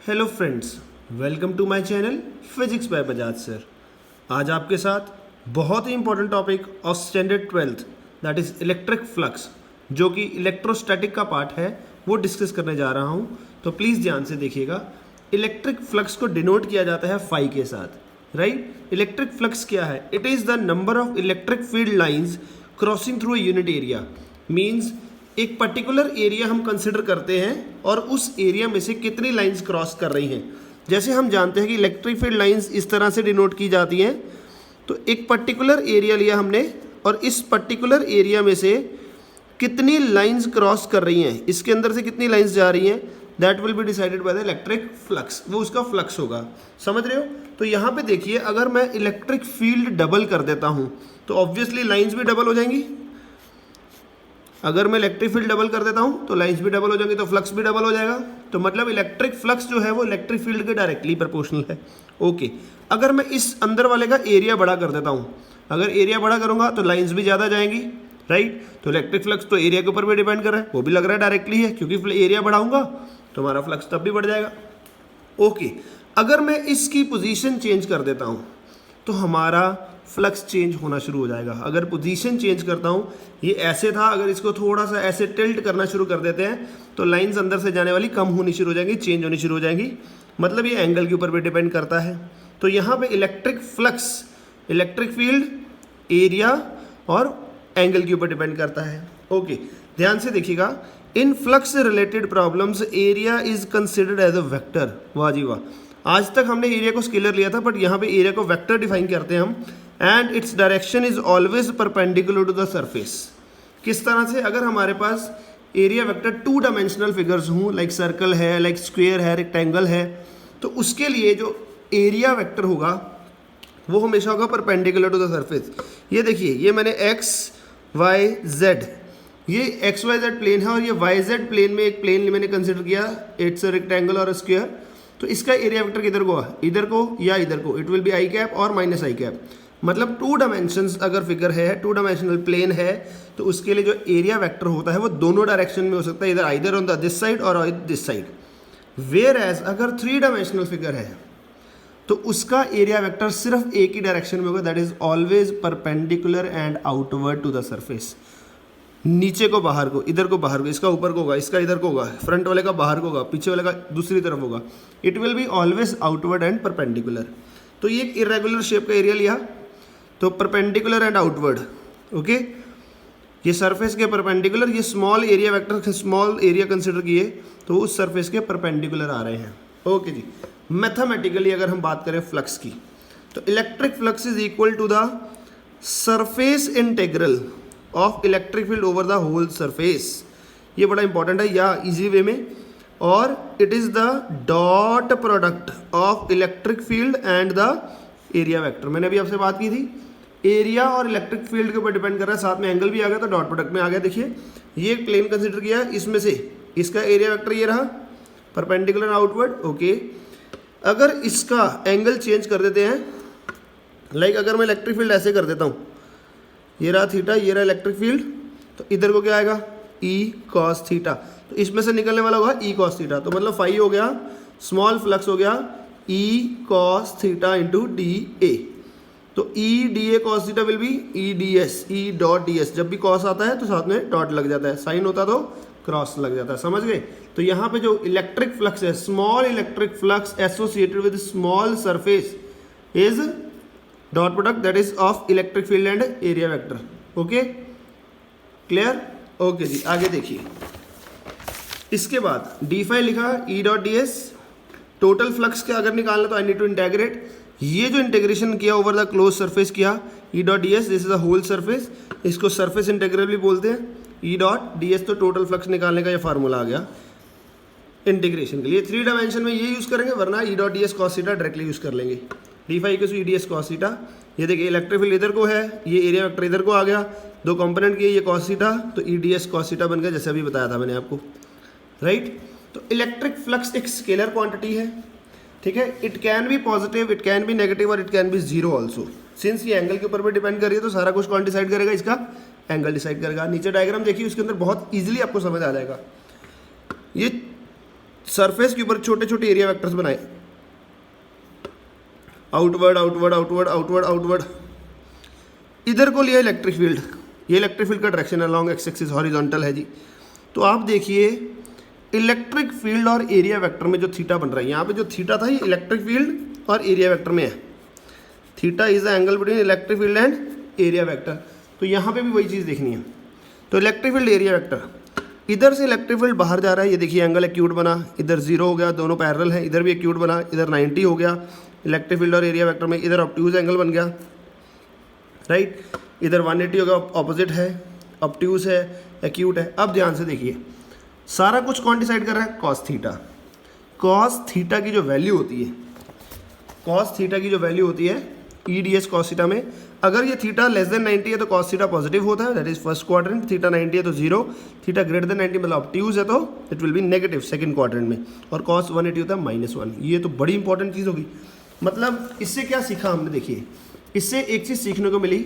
Hello friends, welcome to my channel physics by Bajaj sir. आज आपके साथ बहुत ही important topic of standard 12th that is electric flux, जो कि इलेक्ट्रोस्टैटिक का पार्ट है, वो डिस्कस करने जा रहा हूँ। तो प्लीज़ ध्यान से देखिएगा। इलेक्ट्रिक फ्लक्स को डिनोट किया जाता है फाई के साथ, राइट। इलेक्ट्रिक फ्लक्स क्या है? It is the number of electric field lines crossing through a unit area. Means एक पर्टिकुलर एरिया हम कंसिडर करते हैं और उस एरिया में से कितनी लाइंस क्रॉस कर रही हैं। जैसे हम जानते हैं कि इलेक्ट्रिक फील्ड लाइंस इस तरह से डिनोट की जाती हैं। तो एक पर्टिकुलर एरिया लिया हमने और इस पर्टिकुलर एरिया में से कितनी लाइंस क्रॉस कर रही हैं, इसके अंदर से कितनी लाइंस जा रही हैं, that will be decided by the electric flux. वो उसका फ्लक्स होगा, समझ रहे हो। तो यहाँ पे देखिए, अगर मैं इलेक्ट्रिक फील्ड डबल कर देता हूँ तो ऑब्वियसली लाइंस भी डबल हो जाएंगी। अगर मैं इलेक्ट्रिक फील्ड डबल कर देता हूँ तो लाइंस भी डबल हो जाएंगी, तो फ्लक्स भी डबल हो जाएगा। तो मतलब इलेक्ट्रिक फ्लक्स जो है वो इलेक्ट्रिक फील्ड के डायरेक्टली प्रोपोर्शनल है। ओके, अगर मैं इस अंदर वाले का एरिया बड़ा कर देता हूँ, अगर एरिया बड़ा करूँगा तो लाइंस भी ज़्यादा जाएंगी, राइट। तो इलेक्ट्रिक फ्लक्स तो एरिया के ऊपर भी डिपेंड कर रहा है, वो भी लग रहा है डायरेक्टली है, क्योंकि एरिया बढ़ाऊंगा तो हमारा फ्लक्स तब भी बढ़ जाएगा। ओके, अगर मैं इसकी पोजीशन चेंज कर देता हूँ तो हमारा फ्लक्स चेंज होना शुरू हो जाएगा। अगर पोजीशन चेंज करता हूँ, ये ऐसे था, अगर इसको थोड़ा सा ऐसे टिल्ट करना शुरू कर देते हैं तो लाइंस अंदर से जाने वाली कम होनी शुरू हो जाएंगी, चेंज होनी शुरू हो जाएंगी। मतलब ये एंगल के ऊपर भी डिपेंड करता है। तो यहाँ पे electric flux electric field, area और एंगल के ऊपर डिपेंड करता है। ओके, ध्यान से देखिएगा। In flux related problems area is considered as a vector. वाह जी वाह, आज तक हमने एरिया को स्केलर लिया था, बट यहाँ पे एरिया को वेक्टर डिफाइन करते हैं हम। And its direction is always perpendicular to the surface. किस तरह से? अगर हमारे पास area vector two dimensional figures हों, लाइक सर्कल है, लाइक स्क्वायर है, रेक्टेंगल है, तो उसके लिए जो एरिया वेक्टर होगा वो हमेशा होगा परपेंडिकुलर टू द सरफेस। ये देखिए, ये मैंने एक्स वाई जेड, ये एक्स वाई जेड प्लेन है और ये वाई जेड प्लेन में एक प्लेन मैंने कंसिडर किया, इट्स अ रेक्टेंगल और स्क्वायर। तो इसका एरिया वेक्टर किधर को? इधर को या इधर को? It will be I cap और माइनस आई कैप। मतलब टू डायमेंशंस अगर फिगर है, टू डायमेंशनल प्लेन है, तो उसके लिए जो एरिया वेक्टर होता है वो दोनों डायरेक्शन में हो सकता है, इधर ऑन द दिस साइड और दिस साइड। वेयर एज अगर थ्री डायमेंशनल फिगर है तो उसका एरिया वेक्टर सिर्फ एक ही डायरेक्शन में होगा, that is always perpendicular and outward to the surface. नीचे को बाहर को, इधर को बाहर को, इसका ऊपर को होगा, इसका इधर को होगा, फ्रंट वाले का बाहर को होगा, पीछे वाले का दूसरी तरफ होगा। It will be always outward and perpendicular. तो ये एक इरेगुलर शेप का एरिया लिया, तो परपेंडिकुलर एंड आउटवर्ड। ओके, ये सरफेस के परपेंडिकुलर, ये small area vector, small area consider किए तो उस सरफेस के परपेंडिकुलर आ रहे हैं। ओके जी, मैथमेटिकली अगर हम बात करें फ्लक्स की, तो electric flux is equal to the surface integral of electric field over the whole surface. ये बड़ा इंपॉर्टेंट है या इजी वे में। और it is the dot product of electric field and the area vector. मैंने अभी आपसे बात की थी, एरिया और इलेक्ट्रिक फील्ड के ऊपर डिपेंड कर रहा है, साथ में एंगल भी आ गया तो डॉट प्रोडक्ट में आ गया। देखिए, ये एक प्लेन कंसिडर किया, इसमें से इसका एरिया वेक्टर ये रहा, परपेंडिकुलर आउटवर्ड। ओके, अगर इसका एंगल चेंज कर देते हैं, लाइक अगर मैं इलेक्ट्रिक फील्ड ऐसे कर देता हूँ, ये रहा थीटा, ये रहा इलेक्ट्रिक फील्ड, तो इधर को क्या आएगा? ई कॉस थीटा। तो इसमें से निकलने वाला होगा ई कॉस थीटा। तो मतलब फाई हो गया, स्मॉल फ्लक्स हो गया E cos theta into D A. तो E D A cos theta will be E D S, E dot D S. जब भी कॉस आता है तो साथ में डॉट लग जाता है, साइन होता तो क्रॉस लग जाता है, समझ गए। तो यहाँ पे जो इलेक्ट्रिक फ्लक्स है, small electric flux associated with small surface is dot product that is of electric field and area vector. Okay, clear? Okay जी, आगे देखिए। इसके बाद डी फाई लिखा, E dot D S. Total flux का अगर निकालना तो आई नीड टू इंटेग्रेट। ये जो इंटीग्रेशन किया ओवर द क्लोज सरफेस किया, E dot D S, this is the whole surface, इसको सरफेस इंटीग्रल भी बोलते हैं। ई डॉट डी एस, तो टोटल फ्लक्स निकालने का ये फार्मूला आ गया इंटीग्रेशन के लिए। थ्री डायमेंशन में ये यूज़ करेंगे, वरना E dot D S cos theta directly use कर लेंगे। D phi E D S cos theta. ये देखिए, इलेक्ट्रिक फील्ड इधर को है, ये एरिया वेक्टर इधर को आ गया, दो कंपोनेंट किए, ये कॉस थीटा, तो E D S cos theta बन गया, जैसे अभी बताया था मैंने आपको, राइट। तो इलेक्ट्रिक फ्लक्स एक स्केलर क्वांटिटी है, ठीक है। It can be positive, it can be negative और it can be zero also. Since ये एंगल के ऊपर भी डिपेंड कर रही है तो सारा कुछ कौन डिसाइड करेगा? इसका एंगल डिसाइड करेगा। नीचे डायग्राम देखिए, उसके अंदर बहुत ईजिली आपको समझ आ जाएगा। ये सरफेस के ऊपर छोटे छोटे एरिया वेक्टर्स बनाए, outward outward outward outward outward, इधर को लिया इलेक्ट्रिक फील्ड, ये इलेक्ट्रिक फील्ड का direction along x axis horizontal है जी। तो आप देखिए इलेक्ट्रिक फील्ड और एरिया वेक्टर में जो थीटा बन रहा है, यहाँ पे जो थीटा था ये इलेक्ट्रिक फील्ड और एरिया वेक्टर में है। Theta is the angle between electric field and area vector. तो यहाँ पे भी वही चीज़ देखनी है। तो इलेक्ट्रिक फील्ड एरिया वेक्टर, इधर से इलेक्ट्रिक फील्ड बाहर जा रहा है, ये देखिए एंगल एक्यूट बना, इधर 0 हो गया, दोनों पैरेलल है, इधर भी एक्यूट बना, इधर 90 हो गया इलेक्ट्रिक फील्ड और एरिया वेक्टर में, इधर ऑब्ट्यूज एंगल बन गया, राइट, इधर 180 हो गया, ऑपोजिट है, ऑब्ट्यूज है, एक्यूट है। अब ध्यान से देखिए सारा कुछ कौन डिसाइड कर रहा है, कॉस थीटा। कॉस थीटा की जो वैल्यू होती है, कॉस थीटा की जो वैल्यू होती है ई डी एस कॉस थीटा में, अगर ये थीटा लेस देन 90 है तो कॉस थीटा पॉजिटिव होता है, that is first quadrant, theta 90 है तो 0, थीटा ग्रेटर देन 90 मतलब ऑब्ट्यूज है तो it will B negative second quadrant में, और कॉस 180 होता है -1। ये तो बड़ी इंपॉर्टेंट चीज़ होगी। मतलब इससे क्या सीखा हमने, देखिए इससे एक चीज़ सीखने को मिली,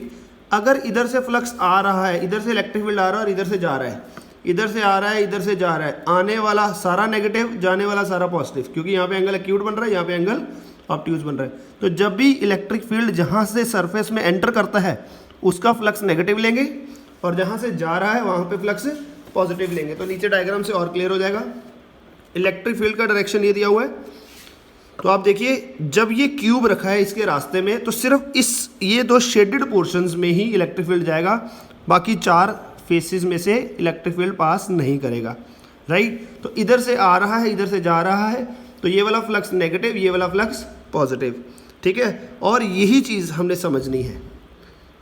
अगर इधर से फ्लक्स आ रहा है, इधर से इलेक्ट्रिक फील्ड आ रहा है और इधर से जा रहा है, इधर से आ रहा है इधर से जा रहा है, आने वाला सारा नेगेटिव, जाने वाला सारा पॉजिटिव, क्योंकि यहाँ पे एंगल एक्यूट बन रहा है, यहाँ पे एंगल ऑब्ट्यूज बन रहा है। तो जब भी इलेक्ट्रिक फील्ड जहाँ से सरफेस में एंटर करता है उसका फ्लक्स नेगेटिव लेंगे, और जहाँ से जा रहा है वहाँ पे फ्लक्स पॉजिटिव लेंगे। तो नीचे डायग्राम से और क्लियर हो जाएगा। इलेक्ट्रिक फील्ड का डायरेक्शन ये दिया हुआ है। तो आप देखिए जब ये क्यूब रखा है इसके रास्ते में, तो सिर्फ ये 2 शेडेड पोर्शंस में ही इलेक्ट्रिक फील्ड जाएगा, बाकी 4 फेसेस में से इलेक्ट्रिक फील्ड पास नहीं करेगा, राइट। तो इधर से आ रहा है, इधर से जा रहा है, तो ये वाला फ्लक्स नेगेटिव, ये वाला फ्लक्स पॉजिटिव, ठीक है। और यही चीज़ हमने समझनी है।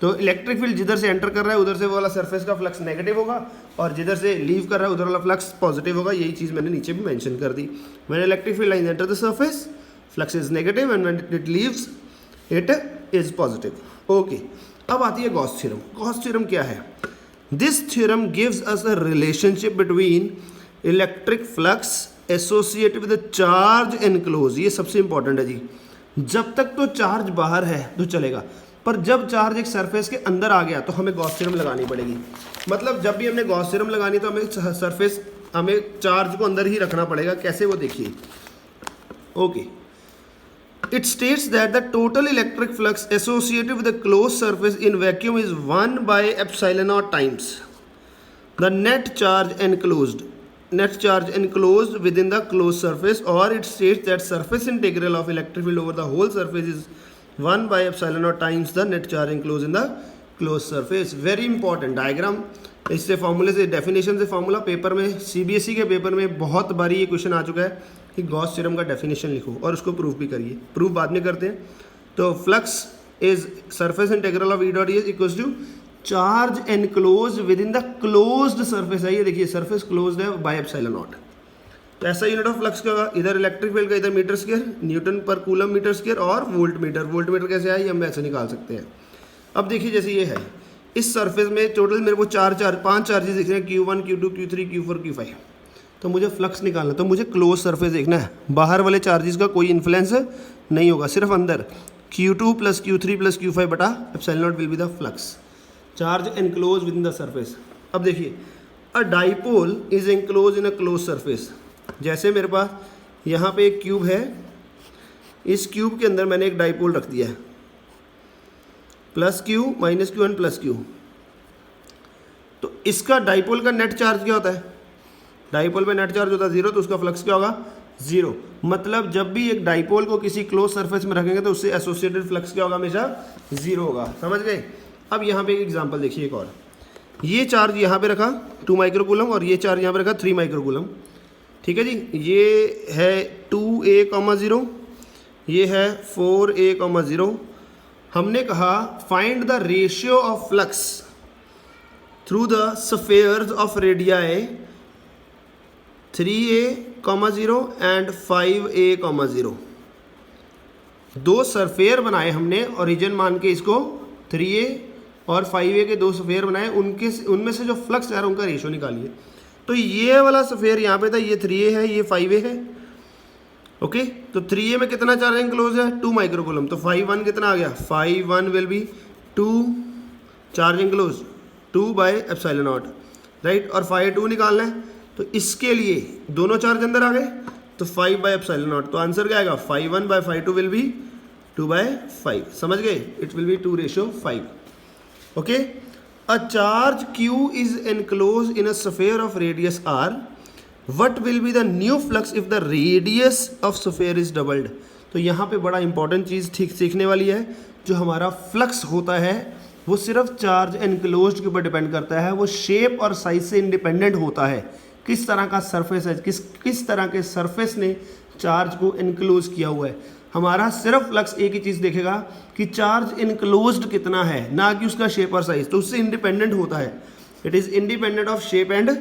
तो इलेक्ट्रिक फील्ड जिधर से एंटर कर रहा है उधर से वो वाला सरफेस का फ्लक्स नेगेटिव होगा, और जिधर से लीव कर रहा है उधर वाला फ्लक्स पॉजिटिव होगा। यही चीज़ मैंने नीचे भी मेंशन कर दी। When electric field line enter the surface flux is negative and when it leaves it is positive. Okay, अब आती है गॉस थ्योरम। गॉस थ्योरम क्या है? This theorem gives us a relationship between electric flux associated with charge enclose. ये सबसे important है जी। जब तक तो चार्ज बाहर है तो चलेगा, पर जब चार्ज एक सरफेस के अंदर आ गया तो हमें गॉस थ्योरम लगानी पड़ेगी। मतलब जब भी हमने गॉस थ्योरम लगानी तो हमें चार्ज को अंदर ही रखना पड़ेगा। कैसे, वो देखिए। Okay, it states that the total electric flux associated with a closed surface in vacuum is 1 by epsilon naught times the net charge enclosed within the closed surface, or it states that surface integral of electric field over the whole surface is 1 by epsilon naught times the net charge enclosed in the closed surface. Very important diagram. इससे फॉर्मूले से, definition से formula paper में, CBSE के paper में बहुत बारी ये क्वेश्चन आ चुका है कि गॉस थ्योरम का डेफिनेशन लिखो और उसको प्रूफ भी करिए। प्रूफ बाद में करते हैं। तो flux is surface integral of E dot is equals to charge enclose with in the closed surface है। ये देखिए सरफेस क्लोज्ड है बाय एप्सिलॉन नॉट। तो ऐसा यूनिट ऑफ फ्लक्स क्या होगा? इधर इलेक्ट्रिक फील्ड का, इधर मीटर स्क्वायर, न्यूटन पर कूलम मीटर स्क्वायर, और वोल्ट मीटर। वोल्ट मीटर कैसे आए, ये हम ऐसे निकाल सकते हैं। अब देखिए जैसे ये है, इस सरफेस में टोटल मेरे को 5 चार्जेस दिख रहे हैं, Q1 Q2 Q3 Q4 Q5। तो मुझे फ्लक्स निकालना, तो मुझे क्लोज सरफेस देखना है। बाहर वाले चार्जेस का कोई इन्फ्लुएंस नहीं होगा, सिर्फ अंदर Q2 + Q3 + Q5 बटा epsilon not will be the flux charge enclose with in the surface. अब देखिए, अ dipole is enclose in a close surface. जैसे मेरे पास यहाँ पे एक क्यूब है, इस क्यूब के अंदर मैंने एक डाइपोल रख दिया है, +Q -Q एंड +Q। तो इसका डाइपोल का नेट चार्ज क्या होता है? डाइपोल पे नेट चार्ज होता है 0, तो उसका फ्लक्स क्या होगा? 0। मतलब जब भी एक डाइपोल को किसी क्लोज सरफेस में रखेंगे तो उससे एसोसिएटेड फ्लक्स क्या होगा? हमेशा 0 होगा। समझ गए? अब यहाँ पे एक एग्जांपल देखिए, एक और। ये चार्ज यहाँ पे रखा 2 माइक्रोकूलम, और ये चार्ज यहाँ पे रखा 3 माइक्रोकूलम। ठीक है जी। ये है 2a,0, ये है 4a,0। हमने कहा find the ratio of flux through the spheres of radii 3a,0 and 5a,0। 2 सरफेयर बनाए हमने, ओरिजिन मान के इसको 3a और 5a के 2 स्फीयर बनाए, उनमें से जो फ्लक्स आ रहा है उनका रेशियो निकालिए। तो ये वाला स्फीयर यहाँ पे था, ये 3a है, ये 5a है। ओके, तो 3a में कितना चार्ज एनक्लोज है? 2 माइक्रोकूलम। तो 5 कितना आ गया? 5 will be 2 charge enclose 2 bye epsilon not, right. और 5 निकालना है, तो इसके लिए दोनों चार्ज अंदर आ गए, तो 5/ε0, तो आंसर क्या आएगा 5/1/5/2 विल बी 2/5, समझ गए, it will B 2:5. Okay, a charge Q is enclose in a sphere of radius R. What will be the new flux if the radius of sphere is doubled? तो यहाँ पे बड़ा important चीज़ ठीक सीखने वाली है. जो हमारा फ्लक्स होता है वो सिर्फ चार्ज एनक्लोज्ड के ऊपर डिपेंड करता है, वो शेप और साइज से इंडिपेंडेंट होता है. किस तरह का सरफेस है, किस तरह के सरफेस ने चार्ज को एनक्लोज किया हुआ है. हमारा सिर्फ फ्लक्स एक ही चीज़ देखेगा कि चार्ज एनक्लोज्ड कितना है, ना कि उसका शेप और साइज. तो उससे इंडिपेंडेंट होता है. It is independent of shape and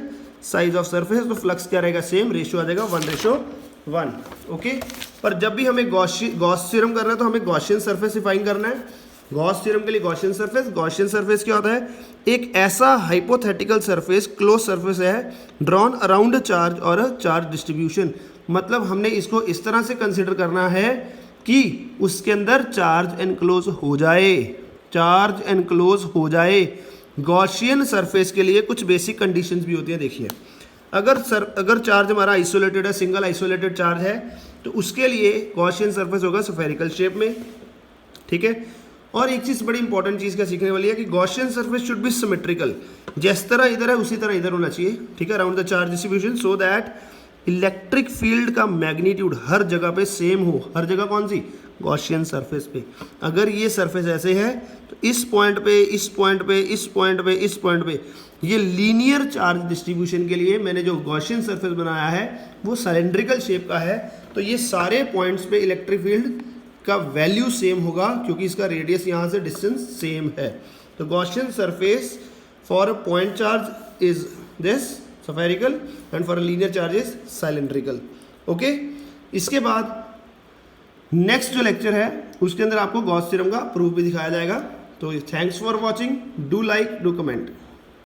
size of surface. तो फ्लक्स क्या रहेगा, सेम रेशियो आ जाएगा 1:1. ओके, पर जब भी हमें गॉस थ्योरम करना है तो हमें गॉसियन सरफेस डिफाइन करना है. गॉस थ्योरम के लिए गॉसियन सरफेस क्या होता है, एक ऐसा हाइपोथेटिकल सरफेस, क्लोज सरफेस है ड्रॉन अराउंड चार्ज और चार्ज डिस्ट्रीब्यूशन. मतलब हमने इसको इस तरह से कंसिडर करना है कि उसके अंदर चार्ज एनक्लोज हो जाए. गॉसियन सरफेस के लिए कुछ बेसिक कंडीशंस भी होती हैं. देखिए, अगर चार्ज हमारा आइसोलेटेड है, सिंगल आइसोलेटेड चार्ज है, तो उसके लिए गॉसियन सरफेस होगा स्फेरिकल शेप में. ठीक है, और एक चीज़ बड़ी इंपॉर्टेंट चीज़ क्या सीखने वाली है कि Gaussian surface should be symmetrical. जिस तरह इधर है उसी तरह इधर होना चाहिए. ठीक है, around the charge distribution, so that electric field का मैग्नीट्यूड हर जगह पे सेम हो. हर जगह कौन सी, गॉसियन सरफेस पे. अगर ये सरफेस ऐसे है तो इस पॉइंट पे, इस पॉइंट पे, इस पॉइंट पे, इस पॉइंट पे, ये लीनियर चार्ज डिस्ट्रीब्यूशन के लिए मैंने जो गॉसियन सरफेस बनाया है वो सिलेंड्रिकल शेप का है. तो ये सारे पॉइंट्स पे इलेक्ट्रिक फील्ड का वैल्यू सेम होगा क्योंकि इसका रेडियस यहाँ से डिस्टेंस सेम है. तो Gaussian surface for a point charge is this spherical and for a linear charge is cylindrical. Okay, इसके बाद नेक्स्ट जो लेक्चर है उसके अंदर आपको गॉस थ्योरम का प्रूफ भी दिखाया जाएगा. तो thanks for watching, do like, do comment.